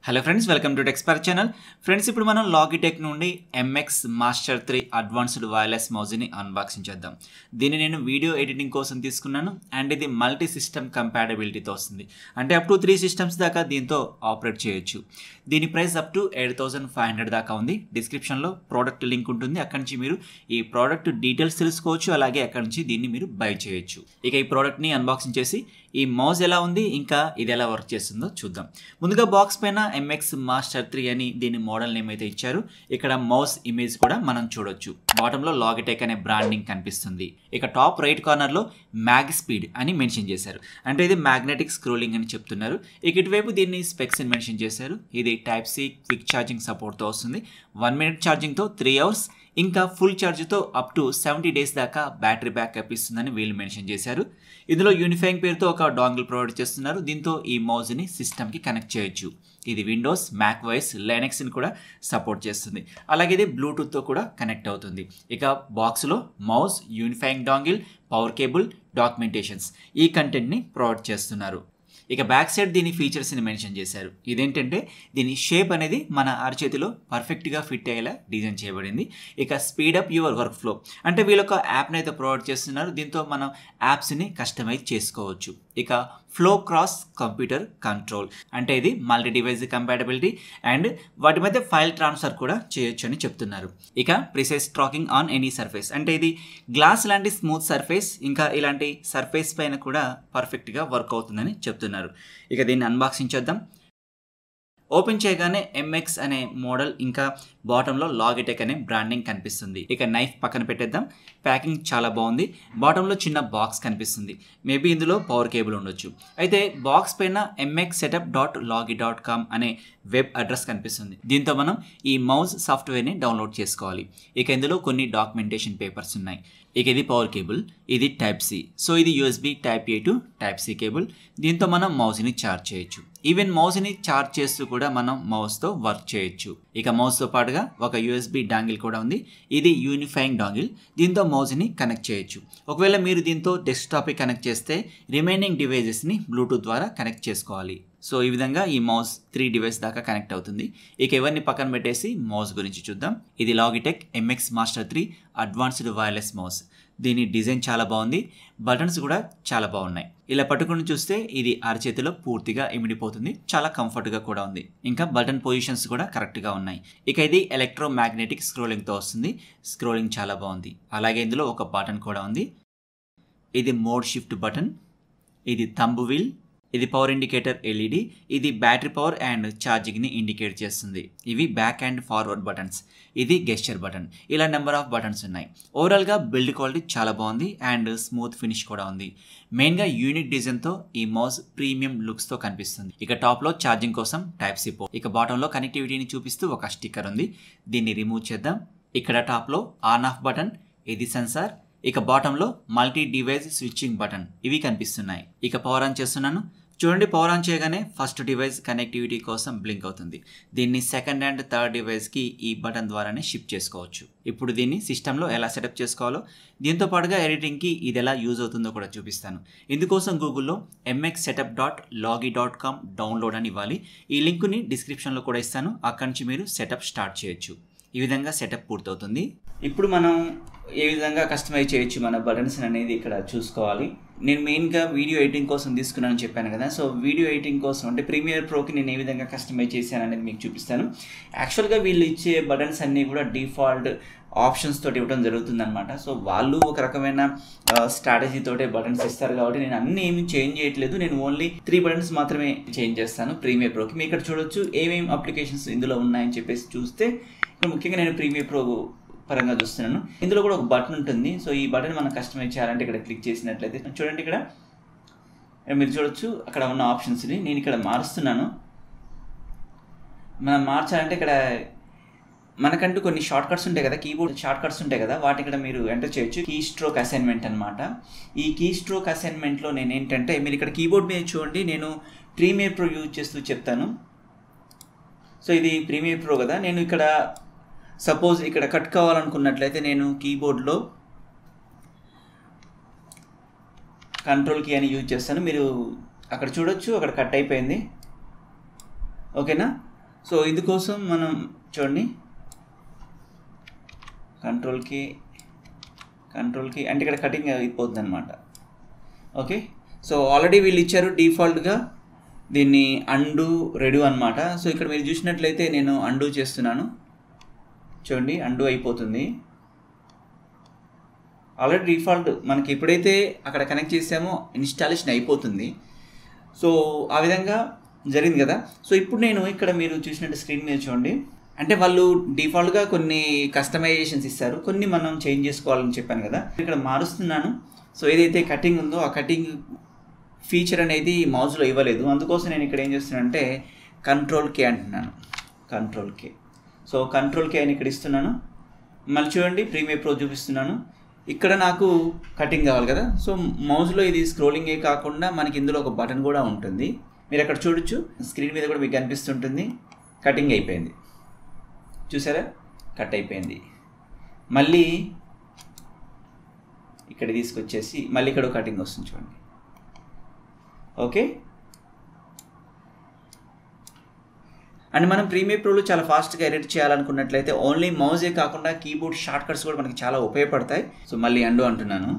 Hello friends, welcome to Techspert channel. Friends, ఇప్పుడు మనం Logitech నుండి MX Master 3 advanced wireless mouse ని unboxing చేద్దాం. దీన్ని నేను వీడియో ఎడిటింగ్ కోసం తీసుకున్నాను అండ్ ఇది మల్టీ సిస్టమ్ కంపాటబిలిటీతో వస్తుంది. అంటే అప్ టు 3 సిస్టమ్స్ దాకా దీంతో ఆపరేట్ చేయొచ్చు. దీని ప్రైస్ అప్ టు 8500 దాకా ఉంది. డిస్క్రిప్షన్ లో ప్రోడక్ట్ లింక్ ఉంటుంది. అక్కడి నుంచి మీరు ఈ ప్రోడక్ట్ డీటెయిల్స్ తెలుసుకోవచ్చు. అలాగే అక్కడి నుంచి దీన్ని మీరు బై చేయొచ్చు. ఇక ఈ ప్రోడక్ట్ ని అన్బాక్సింగ్ చేసి ఈ మౌస్ ఎలా ఉంది ఇంకా ఇది ఎలా వర్క్ చేస్తుందో చూద్దాం. ముందుగా బాక్స్ పైన MX Master 3 అని దీని మోడల్ నేమ్ అయితే ఇచ్చారు. ఇక్కడ మౌస్ ఇమేజ్ కూడా మనం చూడొచ్చు. బాటమ్ లో Logitech అనే బ్రాండింగ్ కనిపిస్తుంది. ఇక టాప్ రైట్ కార్నర్ లో మ్యాగ్ స్పీడ్ అని మెన్షన్ చేశారు. అంటే ఇది మ్యాగ్నెటిక్ స్క్రోలింగ్ అని చెప్తున్నారు. ఇక ఇటువైపు దీన్ని స్పెక్స్ అని మెన్షన్ చేశారు. ఇది type C quick charging support తో వస్తుంది. 1 minute ఛార్జింగ్ తో 3 hours ఇంకా ఫుల్ ఛార్జ్తో అప్ టు 70 days దాకా బ్యాటరీ బ్యాకప్ ఇస్తుందని వీళ్ళు మెన్షన్ చేశారు. ఇందులో యూనిఫైయింగ్ పేరుతో ఒక డాంగిల్ ప్రొవైడ్ చేస్తున్నారు. దీంతో ఈ మౌస్ని సిస్టమ్కి కనెక్ట్ చేయొచ్చు. ఇది విండోస్, మ్యాక్ ఓఎస్, లైనక్స్ని కూడా సపోర్ట్ చేస్తుంది. అలాగే ఇది బ్లూటూత్తో కూడా కనెక్ట్ అవుతుంది. ఇక బాక్స్లో mouse, unifying dongle, power cable, documentations ఈ కంటెంట్ని ప్రొవైడ్ చేస్తున్నారు. ఇక బ్యాక్ సైడ్ దీని ఫీచర్స్ని మెన్షన్ చేశారు. ఇదేంటంటే దీని షేప్ అనేది మన అరచేతిలో పర్ఫెక్ట్గా ఫిట్ అయ్యేలా డిజైన్ చేయబడింది. ఇక స్పీడప్ యువర్ వర్క్ ఫ్లో అంటే వీళ్ళొక యాప్ని అయితే ప్రొవైడ్ చేస్తున్నారు. దీంతో మనం యాప్స్ని కస్టమైజ్ చేసుకోవచ్చు. ఇక ఫ్లో క్రాస్ కంప్యూటర్ కంట్రోల్ అంటే ఇది మల్టీ డివైస్ కంపాటబిలిటీ అండ్ వాటి మధ్య ఫైల్ ట్రాన్స్ఫర్ కూడా చేయొచ్చు అని చెప్తున్నారు. ఇక precise tracking on any surface అంటే ఇది గ్లాస్ లాంటి స్మూత్ సర్ఫేస్ ఇంకా ఇలాంటి సర్ఫేస్ పైన కూడా పర్ఫెక్ట్గా వర్క్ అవుతుందని చెప్తున్నారు. ఇక దీన్ని అన్బాక్సింగ్ చేద్దాం. ఓపెన్ చేయగానే MX అనే మోడల్ ఇంకా బాటంలో Logitech అనే బ్రాండింగ్ కనిపిస్తుంది. ఇక నైఫ్ పక్కన పెట్టేద్దాం. ప్యాకింగ్ చాలా బాగుంది. బాటంలో చిన్న బాక్స్ కనిపిస్తుంది. మేబీ ఇందులో పవర్ కేబుల్ ఉండొచ్చు. అయితే బాక్స్ పైన mxsetup.logi.com అనే వెబ్ అడ్రస్ కనిపిస్తుంది. దీంతో మనం ఈ మౌస్ సాఫ్ట్వేర్ని డౌన్లోడ్ చేసుకోవాలి. ఇక ఇందులో కొన్ని డాక్యుమెంటేషన్ పేపర్స్ ఉన్నాయి. ఇక ఇది పవర్ కేబుల్, ఇది టైప్ సి. సో ఇది USB type A to type C cable. దీంతో మనం మౌస్ని ఛార్జ్ చేయొచ్చు. ఈవెన్ మౌస్ని ఛార్జ్ చేస్తూ కూడా మనం మౌస్తో వర్క్ చేయొచ్చు. ఇక మౌస్తో పాటుగా ఒక USB డాంగిల్ కూడా ఉంది. ఇది యూనిఫైయింగ్ డాంగిల్. దీంతో మౌస్ని కనెక్ట్ చేయొచ్చు. ఒకవేళ మీరు దీంతో డెస్క్టాప్కి కనెక్ట్ చేస్తే రిమైనింగ్ డివైజెస్ని బ్లూటూత్ ద్వారా కనెక్ట్ చేసుకోవాలి. సో ఈ విధంగా ఈ మౌస్ 3 డివైస్ దాకా కనెక్ట్ అవుతుంది. ఇక ఇవన్నీ పక్కన పెట్టేసి మౌస్ గురించి చూద్దాం. ఇది Logitech MX Master 3 advanced wireless mouse. దీని డిజైన్ చాలా బాగుంది. బటన్స్ కూడా చాలా బాగున్నాయి. ఇలా పట్టుకుని చూస్తే ఇది అరచేతిలో పూర్తిగా ఇమిడిపోతుంది. చాలా కంఫర్ట్గా కూడా ఉంది. ఇంకా బటన్ పొజిషన్స్ కూడా కరెక్ట్గా ఉన్నాయి. ఇక ఇది ఎలక్ట్రోమాగ్నెటిక్ స్క్రోలింగ్తో వస్తుంది. స్క్రోలింగ్ చాలా బాగుంది. అలాగే ఇందులో ఒక బటన్ కూడా ఉంది. ఇది మోడ్ షిఫ్ట్ బటన్, ఇది థంబ్ వీల్, ఇది పవర్ ఇండికేటర్ LED, ఇది బ్యాటరీ పవర్ అండ్ ఛార్జింగ్ని ఇండికేట్ చేస్తుంది. ఇవి బ్యాక్ అండ్ ఫార్వర్డ్ బటన్స్, ఇది గెస్చర్ బటన్. ఇలా నెంబర్ ఆఫ్ బటన్స్ ఉన్నాయి. ఓవరాల్గా బిల్డ్ క్వాలిటీ చాలా బాగుంది అండ్ స్మూత్ ఫినిష్ కూడా ఉంది. మెయిన్గా యూనిక్ డిజైన్తో ఈ మౌస్ ప్రీమియం లుక్స్తో కనిపిస్తుంది. ఇక టాప్లో ఛార్జింగ్ కోసం టైప్ సి పోర్ట్. ఇక బాటంలో కనెక్టివిటీని చూపిస్తూ ఒక స్టిక్కర్ ఉంది. దీన్ని రిమూవ్ చేద్దాం. ఇక్కడ టాప్లో ఆన్ ఆఫ్ బటన్, ఇది సెన్సార్. ఇక బాటంలో మల్టీ డివైస్ స్విచ్చింగ్ బటన్ ఇవి కనిపిస్తున్నాయి. ఇక పవర్ ఆన్ చేస్తున్నాను. చూడండి, పవర్ ఆన్ చేయగానే ఫస్ట్ డివైస్ కనెక్టివిటీ కోసం బ్లింక్ అవుతుంది. దీన్ని సెకండ్ అండ్ థర్డ్ డివైస్కి ఈ బటన్ ద్వారానే షిఫ్ట్ చేసుకోవచ్చు. ఇప్పుడు దీన్ని సిస్టంలో ఎలా సెటప్ చేసుకోవాలో దీంతో పాటుగా ఎడిటింగ్కి ఇది ఎలా యూజ్ అవుతుందో కూడా చూపిస్తాను. ఇందుకోసం గూగుల్లో mxsetup.logi.com డౌన్లోడ్ అని ఇవ్వాలి. ఈ లింక్ని డిస్క్రిప్షన్లో కూడా ఇస్తాను. అక్కడి నుంచి మీరు సెటప్ స్టార్ట్ చేయొచ్చు. ఈ విధంగా సెటప్ పూర్తవుతుంది. ఇప్పుడు మనం ఏ విధంగా కస్టమైజ్ చేయొచ్చు మన బటన్స్ అనేది ఇక్కడ చూసుకోవాలి. నేను మెయిన్గా వీడియో ఎడిటింగ్ కోసం తీసుకున్నానని చెప్పాను కదా. సో వీడియో ఎడిటింగ్ కోసం అంటే ప్రీమియర్ ప్రోకి నేను ఏ విధంగా కస్టమైజ్ చేశాను అనేది మీకు చూపిస్తాను. యాక్చువల్గా వీళ్ళు ఇచ్చే బటన్స్ అన్నీ కూడా డిఫాల్ట్ ఆప్షన్స్ తోటి ఇవ్వడం జరుగుతుంది అనమాట. సో వాళ్ళు ఒక రకమైన స్ట్రాటజీ తోటే బటన్స్ ఇస్తారు కాబట్టి నేను అన్ని ఏమి చేంజ్ చేయట్లేదు. నేను ఓన్లీ 3 బటన్స్ మాత్రమే చేంజ్ చేస్తాను ప్రీమియర్ ప్రోకి. మీరు ఇక్కడ చూడొచ్చు ఏమేమి అప్లికేషన్స్ ఇందులో ఉన్నాయని చెప్పేసి చూస్తే ముఖ్యంగా నేను ప్రీమియర్ ప్రో పరంగా చూస్తున్నాను. ఇందులో కూడా ఒక బటన్ ఉంటుంది. సో ఈ బటన్ మనం కస్టమైజ్ చేయాలంటే ఇక్కడ క్లిక్ చేసినట్లయితే చూడండి, ఇక్కడ మీరు చూడొచ్చు అక్కడ ఉన్న ఆప్షన్స్ని నేను ఇక్కడ మారుస్తున్నాను. మనం మార్చాలంటే ఇక్కడ మనకంటూ కొన్ని షార్ట్ కట్స్ ఉంటాయి కదా, కీబోర్డ్ షార్ట్ కట్స్ ఉంటాయి కదా, వాటి ఇక్కడ మీరు ఎంటర్ చేయొచ్చు. కీ స్ట్రోక్ అసైన్మెంట్ అనమాట. ఈ కీ స్ట్రోక్ అసైన్మెంట్లో నేను ఏంటంటే మీరు ఇక్కడ కీబోర్డ్ మీద చూడండి, నేను ప్రీమియర్ ప్రో యూజ్ చేస్తూ చెప్తాను. సో ఇది ప్రీమియర్ ప్రో కదా. నేను ఇక్కడ సపోజ్ ఇక్కడ కట్ కావాలనుకున్నట్లయితే నేను కీబోర్డ్లో కంట్రోల్ కీ అని యూజ్ చేస్తాను. మీరు అక్కడ చూడొచ్చు, అక్కడ కట్ అయిపోయింది. ఓకేనా. సో ఇందుకోసం మనం చూడండి కంట్రోల్కి అంటే ఇక్కడ కటింగ్ అయిపోతుంది అనమాట. ఓకే, సో ఆల్రెడీ వీళ్ళు ఇచ్చారు డిఫాల్ట్గా దీన్ని అండు రెడీ అనమాట. సో ఇక్కడ మీరు చూసినట్లయితే నేను అండు చేస్తున్నాను. చూడండి అండు అయిపోతుంది. ఆల్రెడీ డిఫాల్ట్ మనకి ఎప్పుడైతే అక్కడ కనెక్ట్ చేసామో ఇన్స్టాలేషన్ అయిపోతుంది. సో ఆ విధంగా జరిగింది కదా. సో ఇప్పుడు నేను ఇక్కడ మీరు చూసినట్టు స్క్రీన్ మీద చూడండి, అంటే వాళ్ళు డిఫాల్ట్గా కొన్ని కస్టమైజేషన్స్ ఇస్తారు, కొన్ని మనం చేంజ్ చేసుకోవాలని చెప్పాను కదా. ఇక్కడ మారుస్తున్నాను. సో ఏదైతే కటింగ్ ఉందో ఆ కటింగ్ ఫీచర్ అనేది మౌస్లో ఇవ్వలేదు. అందుకోసం నేను ఇక్కడ ఏం చేస్తున్నానంటే కంట్రోల్ కే అంటున్నాను. కంట్రోల్ కే. సో కంట్రోల్ కే అని ఇక్కడ ఇస్తున్నాను. మళ్ళీ చూడండి ప్రీమియర్ ప్రో చూపిస్తున్నాను. ఇక్కడ నాకు కటింగ్ కావాలి కదా. సో మౌస్లో ఇది స్క్రోలింగే కాకుండా మనకి ఇందులో ఒక బటన్ కూడా ఉంటుంది. మీరు అక్కడ చూడొచ్చు, స్క్రీన్ మీద కూడా మీకు కనిపిస్తుంటుంది. కటింగ్ అయిపోయింది, చూసారా, కట్ అయిపోయింది. మళ్ళీ ఇక్కడ తీసుకొచ్చేసి మళ్ళీ ఇక్కడ కటింగ్ వస్తుంది చూడండి. ఓకే, అండ్ మనం ప్రీమియర్ ప్రోలో చాలా ఫాస్ట్గా ఎడిట్ చేయాలనుకున్నట్లయితే ఓన్లీ మౌజే కాకుండా కీబోర్డ్ షార్ట్ కట్స్ కూడా మనకి చాలా ఉపయోగపడతాయి. సో మళ్ళీ అండు అంటున్నాను.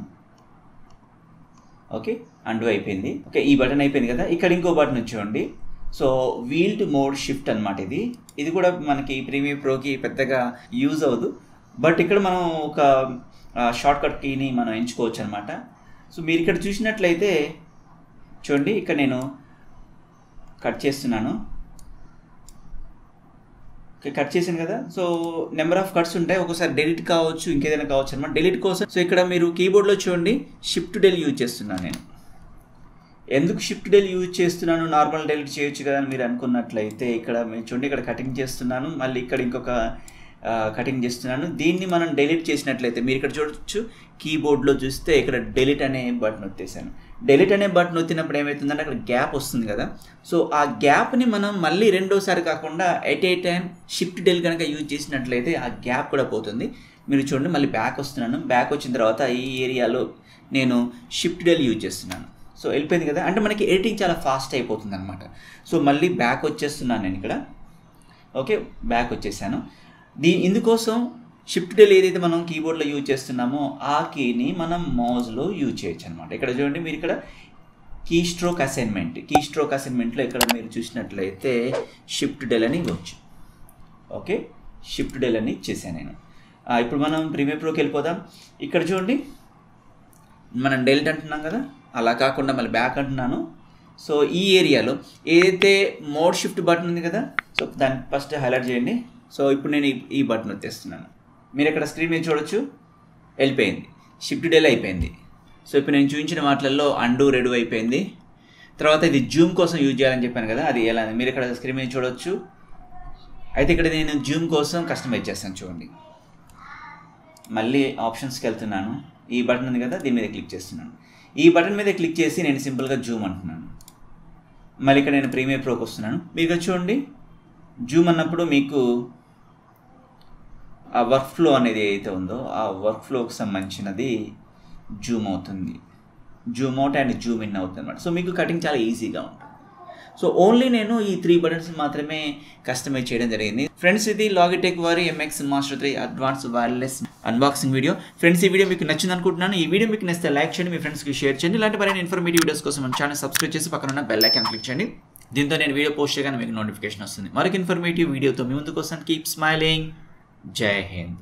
ఓకే, అండు అయిపోయింది. ఓకే, ఈ బటన్ అయిపోయింది కదా. ఇక్కడ ఇంకో బటన్ చూడండి. సో వీల్డ్ మోడ్ షిఫ్ట్ అనమాట. ఇది కూడా మనకి ప్రీమియర్ ప్రోకి పెద్దగా యూజ్ అవ్వదు, బట్ ఇక్కడ మనం ఒక షార్ట్ కట్ కీని మనం ఎంచుకోవచ్చు అనమాట. సో మీరు ఇక్కడ చూసినట్లయితే చూడండి, ఇక్కడ నేను కట్ చేస్తున్నాను. కట్ చేశాను కదా. సో నెంబర్ ఆఫ్ కట్స్ ఉంటాయి, ఒక్కోసారి డెలిట్ కావచ్చు, ఇంకేదైనా కావచ్చు అనమాట. డెలిట్ కోసం సో ఇక్కడ మీరు కీబోర్డ్లో చూడండి షిఫ్ట్ డెల్ యూజ్ చేస్తున్నాను నేను. ఎందుకు షిఫ్ట్ డెల్ యూజ్ చేస్తున్నాను, నార్మల్ డెలిట్ చేయొచ్చు కదా అని మీరు అనుకున్నట్లయితే ఇక్కడ మీరు చూడండి, ఇక్కడ కటింగ్ చేస్తున్నాను, మళ్ళీ ఇక్కడ ఇంకొక కటింగ్ చేస్తున్నాను. దీన్ని మనం డెలిట్ చేసినట్లయితే మీరు ఇక్కడ చూడొచ్చు, కీబోర్డ్లో చూస్తే ఇక్కడ డెలిట్ అనే బటన్ వచ్చేసాను. డెలిట్ అనే బటన్ వచ్చినప్పుడు ఏమవుతుందంటే అక్కడ గ్యాప్ వస్తుంది కదా. సో ఆ గ్యాప్ని మనం మళ్ళీ రెండోసారి కాకుండా at a time shift del కనుక యూజ్ చేసినట్లయితే ఆ గ్యాప్ కూడా పోతుంది. మీరు చూడండి, మళ్ళీ బ్యాక్ వస్తున్నాను. బ్యాక్ వచ్చిన తర్వాత ఈ ఏరియాలో నేను షిఫ్ట్ డెల్ యూజ్ చేస్తున్నాను. సో వెళ్ళిపోయింది కదా, అంటే మనకి ఎడిటింగ్ చాలా ఫాస్ట్ అయిపోతుంది అనమాట. సో మళ్ళీ బ్యాక్ వచ్చేస్తున్నాను నేను ఇక్కడ. ఓకే, బ్యాక్ వచ్చేసాను. ఇందుకోసం షిఫ్ట్ డెల్ ఏదైతే మనం కీబోర్డ్లో యూజ్ చేస్తున్నామో ఆ కీని మనం మౌస్లో యూజ్ చేయొచ్చు అనమాట. ఇక్కడ చూడండి, మీరు ఇక్కడ కీ స్ట్రోక్ అసైన్మెంట్లో ఇక్కడ మీరు చూసినట్లయితే షిఫ్ట్ డెల్ అని ఇవ్వచ్చు. ఓకే, షిఫ్ట్ డెల్ అని ఇచ్చేసాను నేను. ఇప్పుడు మనం ప్రీమియర్ ప్రోకి వెళ్ళిపోదాం. ఇక్కడ చూడండి, మనం డెలిట్ అంటున్నాం కదా, అలా కాకుండా మళ్ళీ బ్యాక్ అంటున్నాను. సో ఈ ఏరియాలో ఏదైతే మోడ్ షిఫ్ట్ బటన్ ఉంది కదా, సో దాన్ని ఫస్ట్ హైలైట్ చేయండి. సో ఇప్పుడు నేను ఈ బటన్ వచ్చేస్తున్నాను. మీరు ఇక్కడ స్క్రీన్ మీద చూడొచ్చు, వెళ్ళిపోయింది, షిఫ్ట్ డెల్ అయిపోయింది. సో ఇప్పుడు నేను చూపించిన వాటిల్లో అండు రెడీ అయిపోయింది. తర్వాత ఇది జూమ్ కోసం యూజ్ చేయాలని చెప్పాను కదా, అది ఎలా మీరు ఇక్కడ స్క్రీన్ మీద చూడొచ్చు. అయితే ఇక్కడ నేను జూమ్ కోసం కస్టమైజ్ చేస్తాను చూడండి. మళ్ళీ ఆప్షన్స్కి వెళ్తున్నాను. ఈ బటన్ ఉంది కదా, దీని మీద క్లిక్ చేస్తున్నాను. ఈ బటన్ మీద క్లిక్ చేసి నేను సింపుల్గా జూమ్ అంటున్నాను. మళ్ళీ ఇక్కడ నేను ప్రీమియర్ ప్రోకి వస్తున్నాను. మీకు చూడండి, జూమ్ అన్నప్పుడు మీకు ఆ వర్క్ ఫ్లో అనేది ఏదైతే ఉందో ఆ వర్క్ ఫ్లోకి సంబంధించినది జూమ్ అవుతుంది. Zoom out and Zoom in అవుతుంది అనమాట. సో మీకు కటింగ్ చాలా ఈజీగా ఉంటుంది. సో ఓన్లీ నేను ఈ 3 బటన్స్ మాత్రమే కస్టమైజ్ చేయడం జరిగింది. ఫ్రెండ్స్, ఇది లాగిటెక్ వారి MX Master 3 advance wireless unboxing video. Friends, ఈ వీడియో మీకు నచ్చింది అనుకుంటున్నాను. ఈ వీడియో మీకు నచ్చితే లైక్ చేయండి, మీ ఫ్రెండ్స్కి షేర్ చేయండి. ఇలాంటి మరిన్ని ఇన్ఫర్మేటివ్ వీడియోస్ కోసం మన ఛానల్ సబ్స్క్రైబ్ చేసి పక్కన ఉన్న బెల్ ఐకాన్ క్లిక్ చేయండి. దీంతో నేను వీడియో పోస్ట్ చేయగానే మీకు నోటిఫికేషన్ వస్తుంది. మరొక ఇన్ఫర్మేటివ్ వీడియోతో మీ ముందుకు వస్తాను. Keep smiling. జై హింద్.